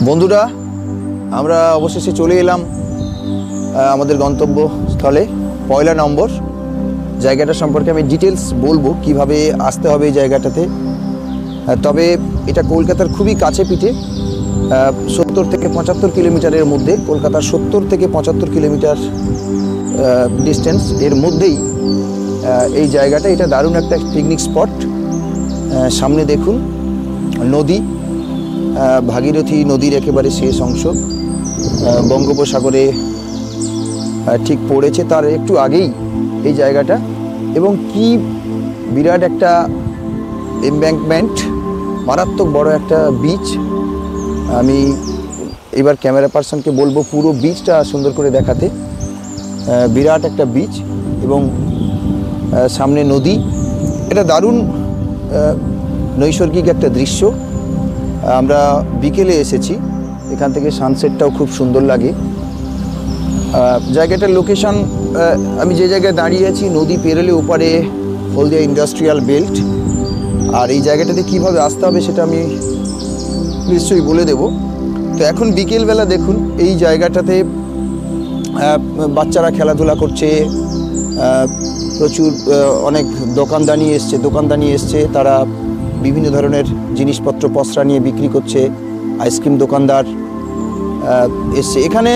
বন্ধুরা, আমরা অবশেষে চলে এলাম আমাদের গন্তব্যস্থলে। 1 নম্বর জায়গাটা সম্পর্কে আমি ডিটেলস বলবো কিভাবে আসতে হবে এই জায়গাটাতে। তবে এটা কলকাতার খুবই কাছে পিঠে, 70 থেকে 75 কিলোমিটারের মধ্যে। কলকাতার 70 থেকে 75 কিলোমিটার ডিস্টেন্স এর মধ্যেই এই জায়গাটা। এটা দারুণ একটা পিকনিক স্পট। সামনে দেখুন নদী, ভাগীরথী নদীর একেবারে শেষ অংশ বঙ্গোপসাগরে ঠিক পড়েছে, তার একটু আগেই এই জায়গাটা। এবং কি বিরাট একটা এমব্যাঙ্কমেন্ট, মারাত্মক বড় একটা বিচ। আমি এবার ক্যামেরা পার্সনকে বলবো পুরো বিচটা সুন্দর করে দেখাতে। বিরাট একটা বিচ এবং সামনে নদী। এটা দারুণ নৈসর্গিক একটা দৃশ্য। আমরা বিকেলে এসেছি, এখান থেকে সানসেটটাও খুব সুন্দর লাগে। জায়গাটার লোকেশন, আমি যে জায়গায় দাঁড়িয়ে আছি নদী পেরোলে ওপারে হলদিয়া ইন্ডাস্ট্রিয়াল বেল্ট। আর এই জায়গাটাতে কীভাবে আসতে হবে সেটা আমি নিশ্চয়ই বলে দেব। তো এখন বিকেলবেলা দেখুন এই জায়গাটাতে বাচ্চারা খেলাধুলা করছে, প্রচুর অনেক দোকানদানি এসছে। তারা বিভিন্ন ধরনের জিনিসপত্র পসরা নিয়ে বিক্রি করছে। আইসক্রিম দোকানদার এসছে। এখানে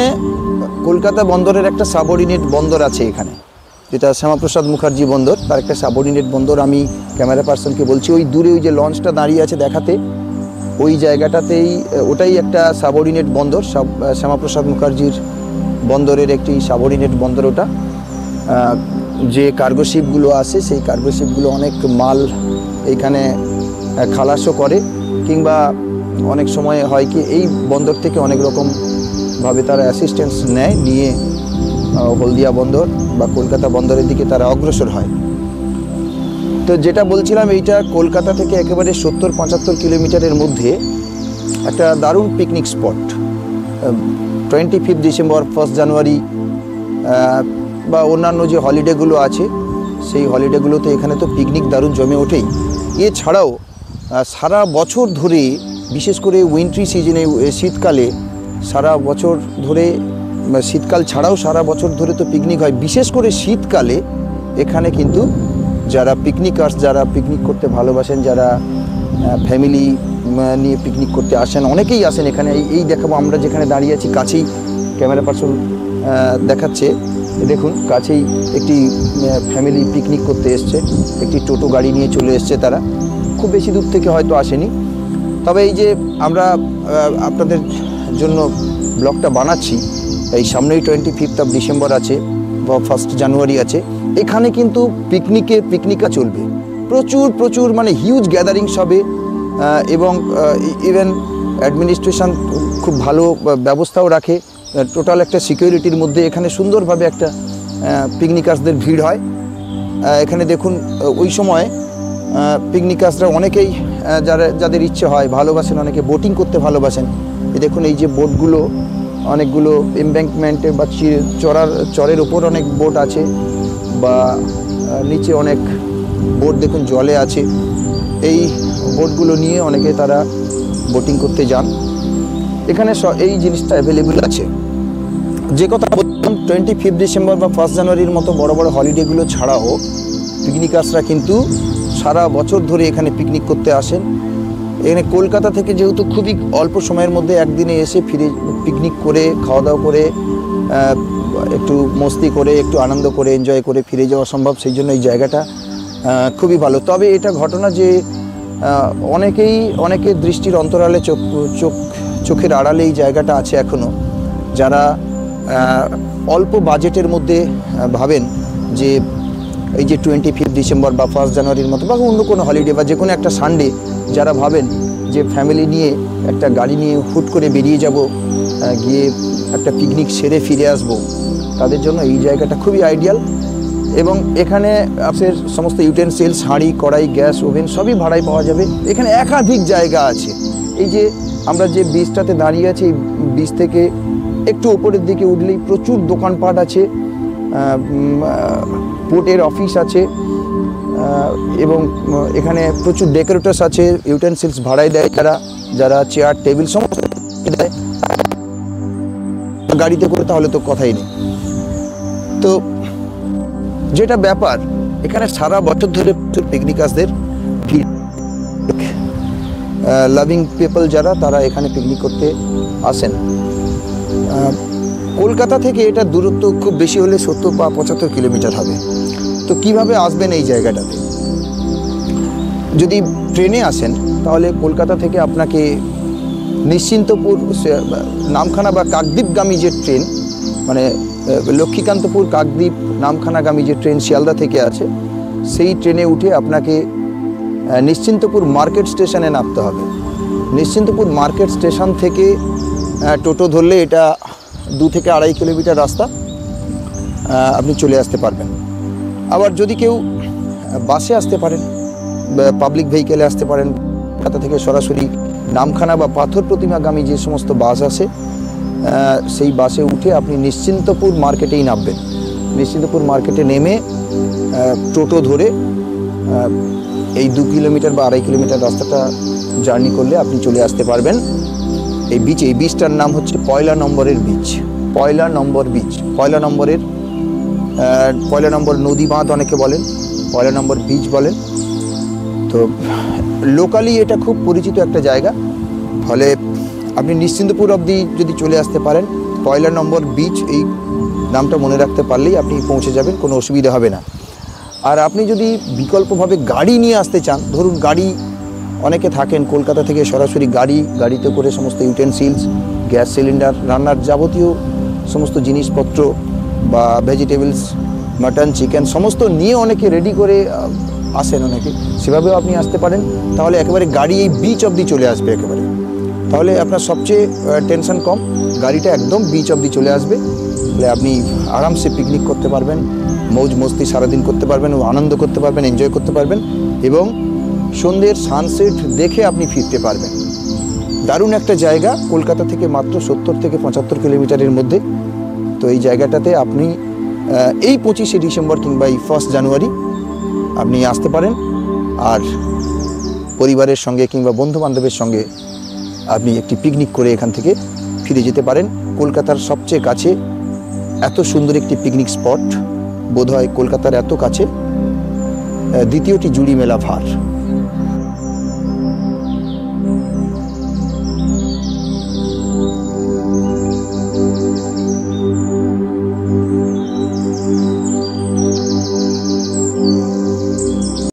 কলকাতা বন্দরের একটা সাবঅর্ডিনেট বন্দর আছে এখানে, যেটা শ্যামাপ্রসাদ মুখার্জি বন্দর, তার একটা সাবঅর্ডিনেট বন্দর। আমি ক্যামেরা পার্সনকে বলছি ওই দূরে ওই যে লঞ্চটা দাঁড়িয়ে আছে দেখাতে, ওই জায়গাটাতেই, ওটাই একটা সাবঅর্ডিনেট বন্দর। শ্যামাপ্রসাদ মুখার্জির বন্দরের একটি সাবঅর্ডিনেট বন্দর ওটা। যে কার্গো শিপগুলো আসে সেই কার্গো শিপগুলো অনেক মাল এইখানে খালাসও করে, কিংবা অনেক সময় হয় কি এই বন্দর থেকে অনেক রকমভাবে তারা অ্যাসিস্ট্যান্স নিয়ে হলদিয়া বন্দর বা কলকাতা বন্দরের দিকে তারা অগ্রসর হয়। তো যেটা বলছিলাম, এইটা কলকাতা থেকে একেবারে 70-75 কিলোমিটারের মধ্যে একটা দারুণ পিকনিক স্পট। 25 ডিসেম্বর, 1 জানুয়ারি বা অন্যান্য যে হলিডেগুলো আছে সেই হলিডেগুলোতে এখানে তো পিকনিক দারুণ জমে ওঠেই। এছাড়াও সারা বছর ধরে, বিশেষ করে উইন্ট্রি সিজনে, শীতকালে সারা বছর ধরে, শীতকাল ছাড়াও সারা বছর ধরে তো পিকনিক হয়। বিশেষ করে শীতকালে এখানে কিন্তু যারা পিকনিকার্স, যারা পিকনিক করতে ভালোবাসেন, যারা ফ্যামিলি নিয়ে পিকনিক করতে আসেন, অনেকেই আসেন এখানে। এই দেখাবো, আমরা যেখানে দাঁড়িয়ে আছি কাছেই, ক্যামেরা পার্সন দেখাচ্ছে, দেখুন কাছেই একটি ফ্যামিলি পিকনিক করতে এসছে। একটি টোটো গাড়ি নিয়ে চলে এসছে তারা, খুব বেশি দূর থেকে হয়তো আসেনি। তবে এই যে আমরা আপনাদের জন্য ব্লগটা বানাচ্ছি, এই সামনেই 25 ডিসেম্বর আছে বা 1 জানুয়ারি আছে। এখানে কিন্তু পিকনিকা চলবে, প্রচুর মানে হিউজ গ্যাদারিংস হবে। এবং ইভেন অ্যাডমিনিস্ট্রেশন খুব ভালো ব্যবস্থাও রাখে। টোটাল একটা সিকিউরিটির মধ্যে এখানে সুন্দরভাবে একটা পিকনিকার্সদের ভিড় হয়। এখানে দেখুন ওই সময় পিকনিকার্সরা অনেকেই যাদের ইচ্ছে হয়, ভালোবাসেন, অনেকে বোটিং করতে ভালোবাসেন। দেখুন এই যে বোটগুলো, অনেকগুলো এমব্যাঙ্কমেন্টে বা চরের ওপর অনেক বোট আছে, বা নিচে অনেক বোট দেখুন জলে আছে। এই বোটগুলো নিয়ে অনেকে তারা বোটিং করতে যান। এখানে এই জিনিসটা অ্যাভেলেবেল আছে। যে কথা বললাম, 25 ডিসেম্বর বা 1 জানুয়ারির মতো বড় বড় হলিডেগুলো ছাড়াও পিকনিকার্সরা কিন্তু সারা বছর ধরে এখানে পিকনিক করতে আসেন। এখানে কলকাতা থেকে যেহেতু খুবই অল্প সময়ের মধ্যে একদিনে এসে ফিরে পিকনিক করে, খাওয়া দাওয়া করে, একটু মস্তি করে, একটু আনন্দ করে, এনজয় করে ফিরে যাওয়া সম্ভব, সেই জন্য এই জায়গাটা খুবই ভালো। তবে এটা ঘটনা যে অনেকের দৃষ্টির অন্তরালে, চোখের আড়ালে এই জায়গাটা আছে এখনও। যারা অল্প বাজেটের মধ্যে ভাবেন যে এই যে 25 ডিসেম্বর বা 1 জানুয়ারির মতো বা অন্য কোনো হলিডে বা যে কোনো একটা সানডে, যারা ভাবেন যে ফ্যামিলি নিয়ে একটা গাড়ি নিয়ে হুট করে বেরিয়ে যাব, গিয়ে একটা পিকনিক সেরে ফিরে আসব, তাদের জন্য এই জায়গাটা খুবই আইডিয়াল। এবং এখানে আপনার সমস্ত ইউটেন্সিলস, হাঁড়ি, কড়াই, গ্যাস, ওভেন সবই ভাড়ায় পাওয়া যাবে। এখানে একাধিক জায়গা আছে। এই যে আমরা যে বিচটাতে দাঁড়িয়ে আছি, এই বিচ থেকে একটু ওপরের দিকে উঠলেই প্রচুর দোকানপাট আছে, পোর্টের অফিস আছে, এবং এখানে প্রচুর ডেকোরেটরস আছে, ইউটেন্সিলস ভাড়ায় দেয় যারা চেয়ার টেবিল সমস্ত গাড়িতে করে তাহলে তো কথাই নেই। তো যেটা ব্যাপার, এখানে সারা বছর ধরে পিকনিকার্সদের লাভিং পিপল যারা, তারা এখানে পিকনিক করতে আসেন। কলকাতা থেকে এটা দূরত্ব খুব বেশি হলে 70 বা 75 কিলোমিটার হবে। তো কিভাবে আসবেন এই জায়গাটাতে? যদি ট্রেনে আসেন তাহলে কলকাতা থেকে আপনাকে নিশ্চিন্তপুর, নামখানা বা কাকদ্বীপগামী যে ট্রেন, মানে লক্ষ্মীকান্তপুর কাকদ্বীপ নামখানাগামী যে ট্রেন শিয়ালদা থেকে আছে, সেই ট্রেনে উঠে আপনাকে নিশ্চিন্তপুর মার্কেট স্টেশনে নামতে হবে। নিশ্চিন্তপুর মার্কেট স্টেশন থেকে টোটো ধরলে এটা 2 থেকে 2.5 কিলোমিটার রাস্তা, আপনি চলে আসতে পারবেন। আবার যদি কেউ বাসে আসতে পারেন, পাবলিক ভেহিকেলে আসতে পারেন, কলকাতা থেকে সরাসরি নামখানা বা পাথর প্রতিমাগামী যে সমস্ত বাস আছে, সেই বাসে উঠে আপনি নিশ্চিন্তপুর মার্কেটেই নামবেন। নিশ্চিন্তপুর মার্কেটে নেমে টোটো ধরে এই 2 কিলোমিটার বা 2.5 কিলোমিটার রাস্তাটা জার্নি করলে আপনি চলে আসতে পারবেন এই বিচ। এই বিচটার নাম হচ্ছে 1 নম্বরের বিচ। 1 নম্বর বিচ, 1 নম্বর নদী বাঁধ অনেকে বলেন, 1 নম্বর বিচ বলেন। তো লোকালি এটা খুব পরিচিত একটা জায়গা। ফলে আপনি নিশ্চিন্তপুর অবধি যদি চলে আসতে পারেন, 1 নম্বর বিচ এই নামটা মনে রাখতে পারলেই আপনি পৌঁছে যাবেন, কোনো অসুবিধা হবে না। আর আপনি যদি বিকল্পভাবে গাড়ি নিয়ে আসতে চান, ধরুন গাড়ি অনেকে থাকেন কলকাতা থেকে সরাসরি গাড়িতে করে সমস্ত ইউটেনসিলস, গ্যাস সিলিন্ডার, রান্নার যাবতীয় সমস্ত জিনিসপত্র বা ভেজিটেবলস, মাটন, চিকেন সমস্ত নিয়ে অনেকে রেডি করে আসেন অনেকে, সেভাবেও আপনি আসতে পারেন। তাহলে একেবারে গাড়ি এই বিচ অবধি চলে আসবে একেবারে, তাহলে আপনার সবচেয়ে টেনশন কম। গাড়িটা একদম বিচ অবধি চলে আসবে, তাহলে আপনি আরামসে পিকনিক করতে পারবেন, মৌজ মস্তি সারাদিন করতে পারবেন, আনন্দ করতে পারবেন, এনজয় করতে পারবেন এবং সন্ধ্যের সানসেট দেখে আপনি ফিরতে পারবেন। দারুণ একটা জায়গা, কলকাতা থেকে মাত্র 70 থেকে 75 কিলোমিটারের মধ্যে। তো এই জায়গাটাতে আপনি এই 25শে ডিসেম্বর কিংবা এই 1 জানুয়ারি আপনি আসতে পারেন, আর পরিবারের সঙ্গে কিংবা বন্ধুবান্ধবের সঙ্গে আপনি একটি পিকনিক করে এখান থেকে ফিরে যেতে পারেন। কলকাতার সবচেয়ে কাছে এত সুন্দর একটি পিকনিক স্পট বোধহয় কলকাতার এত কাছে দ্বিতীয়টি জুড়ি মেলা ভার।